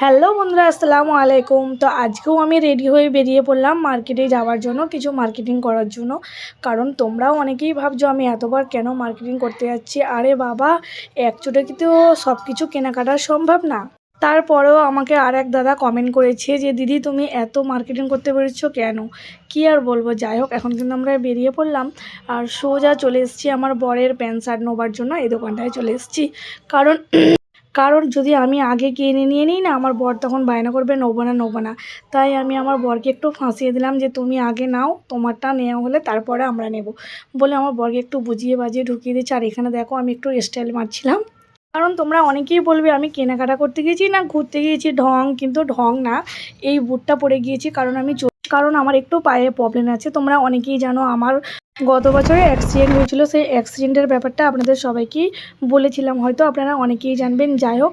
Hello বন্ধুরা, আসসালামু আলাইকুম। তো আজকেও আমি রেডি হয়ে বেরিয়ে পড়লাম মার্কেটে যাওয়ার জন্য, কিছু মার্কেটিং করার জন্য। কারণ তোমরাও অনেকেই ভাবছো আমি এতবার কেন মার্কেটিং করতে যাচ্ছি। আরে বাবা, একচোটে কিন্তু সব কিছু কেনাকাটা সম্ভব না। তারপরেও আমাকে আর এক দাদা কমেন্ট করেছে যে দিদি তুমি এত মার্কেটিং করতে পেরেছো কেন। কি আর বলবো, যাই হোক এখন কিন্তু আমরা বেরিয়ে পড়লাম আর সোজা চলে এসেছি আমার বরের প্যান্ট শার্ট নেবার জন্য। এই দোকানটায় চলে এসেছি কারণ কারণ যদি আমি আগে কিনে নিয়ে নিই না, আমার বর তখন বায়না করবে নেবো না নেবো না। তাই আমি আমার বরকে একটু ফাঁসিয়ে দিলাম যে তুমি আগে নাও, তোমারটা নেওয়া হলে তারপরে আমরা নেব বলে আমার বরকে একটু বুঝিয়ে বাজিয়ে ঢুকিয়ে দিচ্ছি। আর এখানে দেখো আমি একটু স্টাইল মারছিলাম, কারণ তোমরা অনেকেই বলবে আমি কেনাকাটা করতে গিয়েছি না ঘুরতে গিয়েছি ঢং, কিন্তু ঢং না। এই বুটটা পরে গিয়েছি কারণ আমার একটু পায়ে প্রবলেম আছে। তোমরা অনেকেই জানো আমার গত বছরে অ্যাক্সিডেন্ট হয়েছিল, সেই অ্যাক্সিডেন্টের ব্যাপারটা আপনাদের সবাইকেই বলেছিলাম, হয়তো আপনারা অনেকেই জানবেন। যাই হোক,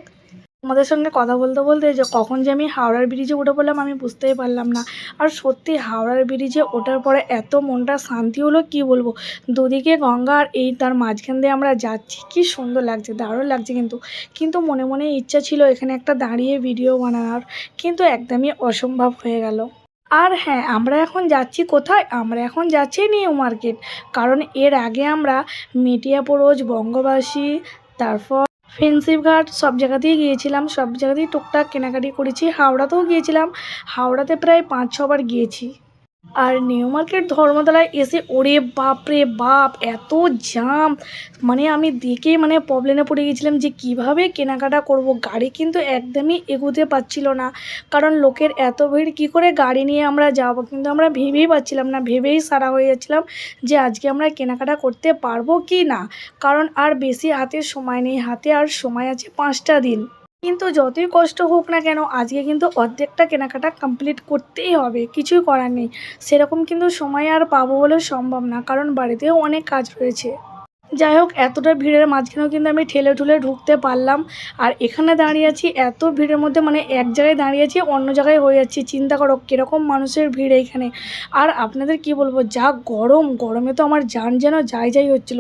তোমাদের সঙ্গে কথা বলতে বলতে যে কখন যে আমি হাওড়ার ব্রিজে উঠে পড়লাম আমি বুঝতেই পারলাম না। আর সত্যি হাওড়ার ব্রিজে ওঠার পরে এত মনটা শান্তি হলো কি বলবো। দুদিকে গঙ্গা আর এই তার মাঝখান দিয়ে আমরা যাচ্ছি, কি সুন্দর লাগছে, দারুণ লাগছে। কিন্তু মনে মনে ইচ্ছা ছিল এখানে একটা দাঁড়িয়ে ভিডিও বানানোর, কিন্তু একদমই অসম্ভব হয়ে গেল। আর হ্যাঁ, আমরা এখন যাচ্ছি কোথায়? আমরা এখন যাচ্ছি নিউ মার্কেট। কারণ এর আগে আমরা মেটিয়াপোরোজ, বঙ্গবাসী, তারপর ফেন্সিপ ঘাট সব জায়গাতেই গিয়েছিলাম, সব জায়গাতেই টুকটাক কেনাকাটি করেছি। হাওড়াতেও গিয়েছিলাম, হাওড়াতে প্রায় 5-6 বার গিয়েছি। আর নিউ মার্কেট ধর্মতলায় এসে ওরে বাপ রে বাপ, এত জ্যাম! মানে আমি দেখেই প্রবলেমে পড়ে গেছিলাম যে কিভাবে কেনাকাটা করব। গাড়ি কিন্তু একদমই এগোতে পারছিল না, কারণ লোকের এত ভিড়, কী করে গাড়ি নিয়ে আমরা যাব। কিন্তু আমরা ভেবেই পাচ্ছিলাম না, ভেবেই সারা হয়ে যাচ্ছিলাম যে আজকে আমরা কেনাকাটা করতে পারবো কি না। কারণ আর বেশি হাতে সময় নেই, হাতে আর সময় আছে 5টা দিন। কিন্তু যতই কষ্ট হোক না কেন আজকে কিন্তু অর্ধেকটা কেনাকাটা কমপ্লিট করতেই হবে, কিছুই করার নেই। সেরকম কিন্তু সময় আর পাবো বলে সম্ভব না, কারণ বাড়িতেও অনেক কাজ রয়েছে। যাই হোক, এতটা ভিড়ের মাঝখানেও কিন্তু আমি ঠেলে ঠুলে ঢুকতে পারলাম। আর এখানে দাঁড়িয়ে আছি এত ভিড়ের মধ্যে, এক জায়গায় দাঁড়িয়ে আছি অন্য জায়গায় হয়ে যাচ্ছি। চিন্তা করো কীরকম মানুষের ভিড় এইখানে। আর আপনাদের কি বলবো, যা গরম, গরমে তো আমার জান যেন যাই হচ্ছিল।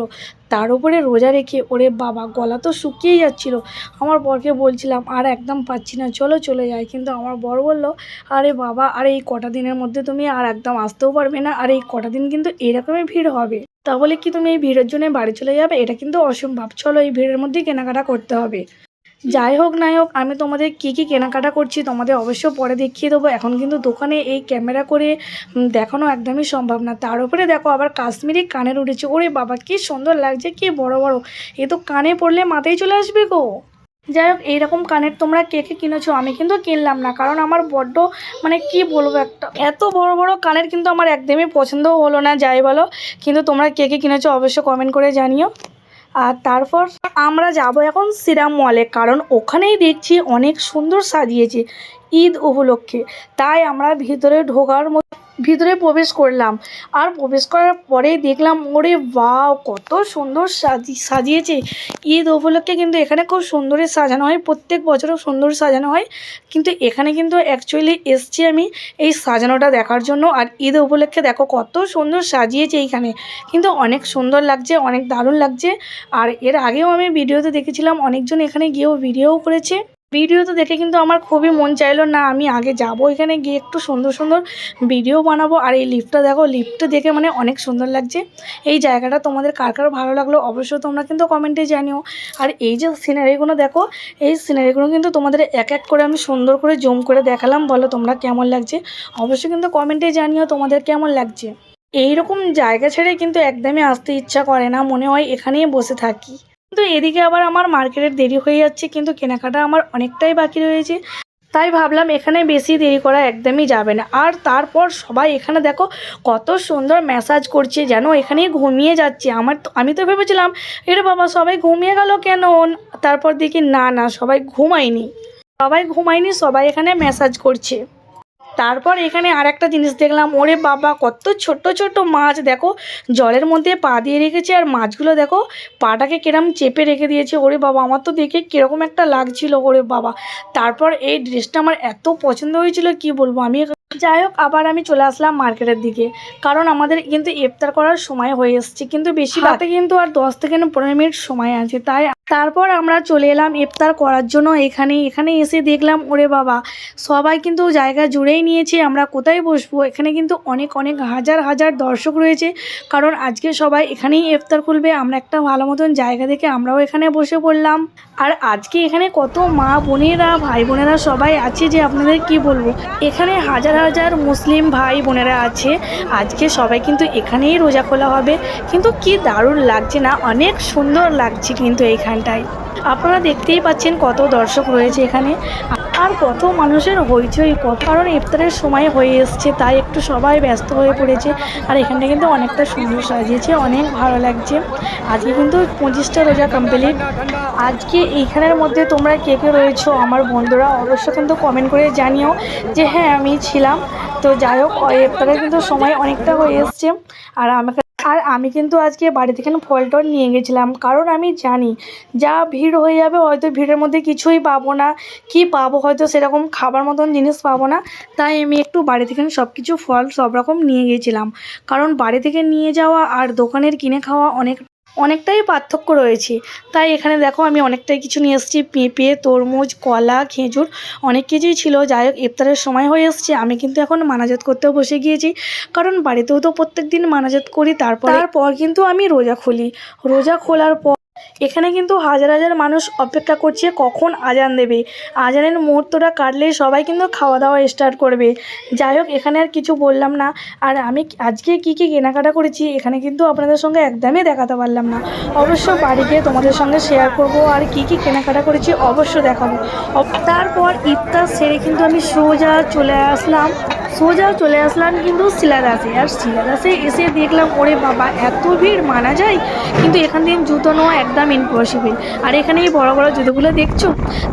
তার উপরে রোজা রেখে ওরে বাবা, গলা তো শুকিয়েই যাচ্ছিলো। আমার বরকে বলছিলাম আর একদম পাচ্ছি না, চলো চলে যাই। কিন্তু আমার বর বলল আরে বাবা, আর এই কটা দিনের মধ্যে তুমি আর একদম আসতেও পারবে না, আর এই কটা দিন কিন্তু এরকমই ভিড় হবে। তাহলে কি তুমি এই ভিড়ের জন্য বাড়ি চলে যাবে? এটা কিন্তু অসম্ভব, চলো এই ভিড়ের মধ্যেই কেনাকাটা করতে হবে। যাই হোক নাই হোক, আমি তোমাদের কী কী কেনাকাটা করছি তোমাদের অবশ্য পরে দেখিয়ে দেবো। এখন কিন্তু দোকানে এই ক্যামেরা করে দেখানো একদমই সম্ভব না। তার উপরে দেখো আবার কাশ্মীরি কানের উঠেছে, ওরে বাবা কি সুন্দর লাগছে, কি বড় বড়। এ তো কানে পড়লে মাথায় চলে আসবে গো। যাই হোক, এইরকম কানের তোমরা কে কে কিনেছো? আমি কিন্তু কিনলাম না, কারণ আমার বড্ড কি বলবো, একটা এত বড় বড় কানের কিন্তু আমার একদমই পছন্দও হলো না। যাই বলো, কিন্তু তোমরা কে কে কিনেছো অবশ্য কমেন্ট করে জানিও। আর তারপর আমরা যাব এখন শ্রীরাম মলে, কারণ ওখানেই দেখছি অনেক সুন্দর সাজিয়েছে ঈদ উপলক্ষে। তাই আমরা ভিতরে প্রবেশ করলাম। আর প্রবেশ করার পরেই দেখলাম ওরে বাও, কত সুন্দর সাজিয়েছে ঈদ উপলক্ষে। কিন্তু এখানে খুব সুন্দরই সাজানো হয়, প্রত্যেক বছরও সুন্দর সাজানো হয়। কিন্তু এখানে কিন্তু অ্যাকচুয়ালি এসছি আমি এই সাজানোটা দেখার জন্য। আর ঈদ উপলক্ষে দেখো কত সুন্দর সাজিয়েছে এইখানে, কিন্তু অনেক সুন্দর লাগছে, অনেক দারুণ লাগছে। আর এর আগেও আমি ভিডিওতে দেখেছিলাম, অনেকজন এখানে গিয়েও ভিডিওও করেছে। ভিডিওতে দেখে কিন্তু আমার খুবই মন চাইলো না আমি আগে যাব, এখানে গিয়ে একটু সুন্দর সুন্দর ভিডিও বানাবো। আর এই লিফটটা দেখো, লিফটটা দেখে অনেক সুন্দর লাগছে। এই জায়গাটা তোমাদের কার কার ভালো লাগলো অবশ্যই তোমরা কিন্তু কমেন্টে জানিও। আর এই যে সিনারিগুলো দেখো, এই সিনারিগুলো কিন্তু তোমাদের এক এক করে আমি সুন্দর করে জুম করে দেখালাম। বলো তোমরা কেমন লাগছে অবশ্যই কিন্তু কমেন্টে জানিও তোমাদের কেমন লাগছে। এইরকম জায়গা ছেড়ে কিন্তু একদমই আসতে ইচ্ছা করে না, মনে হয় এখানেই বসে থাকি। কিন্তু এদিকে আবার আমার মার্কেটের দেরি হয়ে যাচ্ছে, কিন্তু কেনাকাটা আমার অনেকটাই বাকি রয়েছে। তাই ভাবলাম এখানে বেশি দেরি করা একদমই যাবে না। আর তারপর সবাই এখানে দেখো কত সুন্দর ম্যাসাজ করছে, যেন এখানেই ঘুমিয়ে যাচ্ছে। আমি তো ভেবেছিলাম এরে বাবা সবাই ঘুমিয়ে গেল কেন। তারপর দেখি না না, সবাই ঘুমায়নি, সবাই এখানে ম্যাসাজ করছে। তারপর এখানে আর একটা জিনিস দেখলাম, ওরে বাবা কত ছোট ছোট মাছ দেখো, জলের মধ্যে পা দিয়ে রেখেছে। আর মাছগুলো দেখো পাটাকে কিরম চেপে রেখে দিয়েছে। ওরে বাবা, আমার তো দেখে কীরকম একটা লাগছিল ওরে বাবা। তারপর এই ড্রেসটা আমার এত পছন্দ হয়েছিল কি বলবো। আমি যাই হোক, আবার আমি চলে আসলাম মার্কেটের দিকে, কারণ আমাদের কিন্তু ইফতার করার সময় হয়ে এসেছে, কিন্তু বেশি রাতে কিন্তু আর 10 থেকে 15 মিনিট সময় আছে। তারপর আমরা চলে এলাম ইফতার করার জন্য। এখানে এসে দেখলাম ওরে বাবা, সবাই কিন্তু জায়গা জুড়েই নিয়েছে। আমরা কোথায় বসবো? এখানে কিন্তু অনেক অনেক হাজার হাজার দর্শক রয়েছে, কারণ আজকে সবাই এখানেই ইফতার খুলবে। আমরা একটা ভালো মতন জায়গা দেখে আমরাও এখানে বসে পড়লাম। আর আজকে এখানে কত মা বোনেরা, ভাই বোনেরা সবাই আছে যে আপনাদের কি বলবো। এখানে হাজার হাজার মুসলিম ভাই বোনেরা আছে। আজকে সবাই কিন্তু এখানেই রোজা খোলা হবে। কিন্তু কি দারুণ লাগছে না? অনেক সুন্দর লাগছে কিন্তু এইখানটায়। আপনারা দেখতেই পাচ্ছেন কত দর্শক রয়েছে এখানে, আর কত মানুষের হইচই, কারণ ইফতারের সময় হয়ে এসছে, তাই একটু সবাই ব্যস্ত হয়ে পড়েছে। আর এখানটা কিন্তু অনেকটা সুন্দর সাজিয়েছে, অনেক ভালো লাগছে। আজকে কিন্তু 25টা রোজা কমপ্লিট। আজকে এইখানের মধ্যে তোমরা কে কে রয়েছো আমার বন্ধুরা, অবশ্যই কিন্তু কমেন্ট করে জানিও যে হ্যাঁ আমি ছিলাম। তো যাই হোক, ইফতারের কিন্তু সময় অনেকটা হয়ে এসছে। আমি কিন্তু আজকে বাড়ি থেকে ফল টল নিয়ে গেছিলাম, কারণ আমি জানি যা ভিড় হয়ে যাবে, হয়তো ভিড়ের মধ্যে কিছুই পাবো না, কি পাবো হয়তো সেরকম খাবার মতন জিনিস পাবো না। তাই আমি একটু বাড়ি থেকে সব কিছু ফল সব রকম নিয়ে গিয়েছিলাম, কারণ বাড়ি থেকে নিয়ে যাওয়া আর দোকানের কিনে খাওয়া অনেকটাই পার্থক্য রয়েছে। তাই এখানে দেখো আমি অনেকটাই কিছু নিয়ে এসেছি, পেঁপে, তরমুজ, কলা, খেজুর, অনেক কিছুই ছিল। যাই হোক, ইফতারের সময় হয়ে এসছে, আমি কিন্তু এখন মানাজাত করতেও বসে গিয়েছি, কারণ বাড়িতেও তো প্রত্যেক দিন মানাজাত করি। তারপর কিন্তু আমি রোজা খুলি। রোজা খোলার পর এখানে কিন্তু হাজার হাজার মানুষ অপেক্ষা করছে কখন আজান দেবে। আজানের মুহূর্তটা কাটলেই সবাই কিন্তু খাওয়া দাওয়া স্টার্ট করবে। যাই হোক, এখানে আর কিছু বললাম না। আর আমি আজকে কি কি কেনাকাটা করেছি এখানে কিন্তু আপনাদের সঙ্গে একদমই দেখাতে পারলাম না। অবশ্য বাড়ি গিয়ে তোমাদের সঙ্গে শেয়ার করব, আর কি কি কেনাকাটা করেছি অবশ্য দেখাবো। তারপর ইফতার সেরে কিন্তু আমি সোজা চলে আসলাম কিন্তু শিলাদাসে। আর শিলাদাসে এসে দেখলাম ওরে বাবা, এত ভিড় মানা যায়, কিন্তু এখান থেকে জুতো নেওয়া একদম ইম্পসিবল। আর এখানে এই বড় বড় জুতোগুলো দেখছো।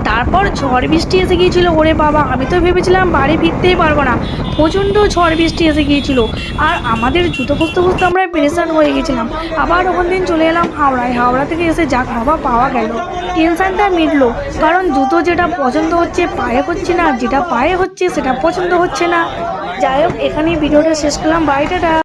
তারপর ঝড় বৃষ্টি এসে গিয়েছিল, ওরে বাবা আমি তো ভেবেছিলাম বাড়ি ফিরতেই পারবো না, প্রচণ্ড ঝড় বৃষ্টি এসে গিয়েছিল। আর আমাদের জুতো খুঁজতে খুঁজতে আমরা পেরেশান হয়ে গেছিলাম। আবার ওখান দিন চলে এলাম হাওড়া থেকে এসে যাক বাবা পাওয়া গেল, টেনশানটা মিটলো। কারণ জুতো যেটা পছন্দ হচ্ছে পায়ে হচ্ছে না, যেটা পায়ে হচ্ছে সেটা পছন্দ হচ্ছে না। যাই হোক, এখানেই ভিডিওটা শেষ করলাম। Bye, tata.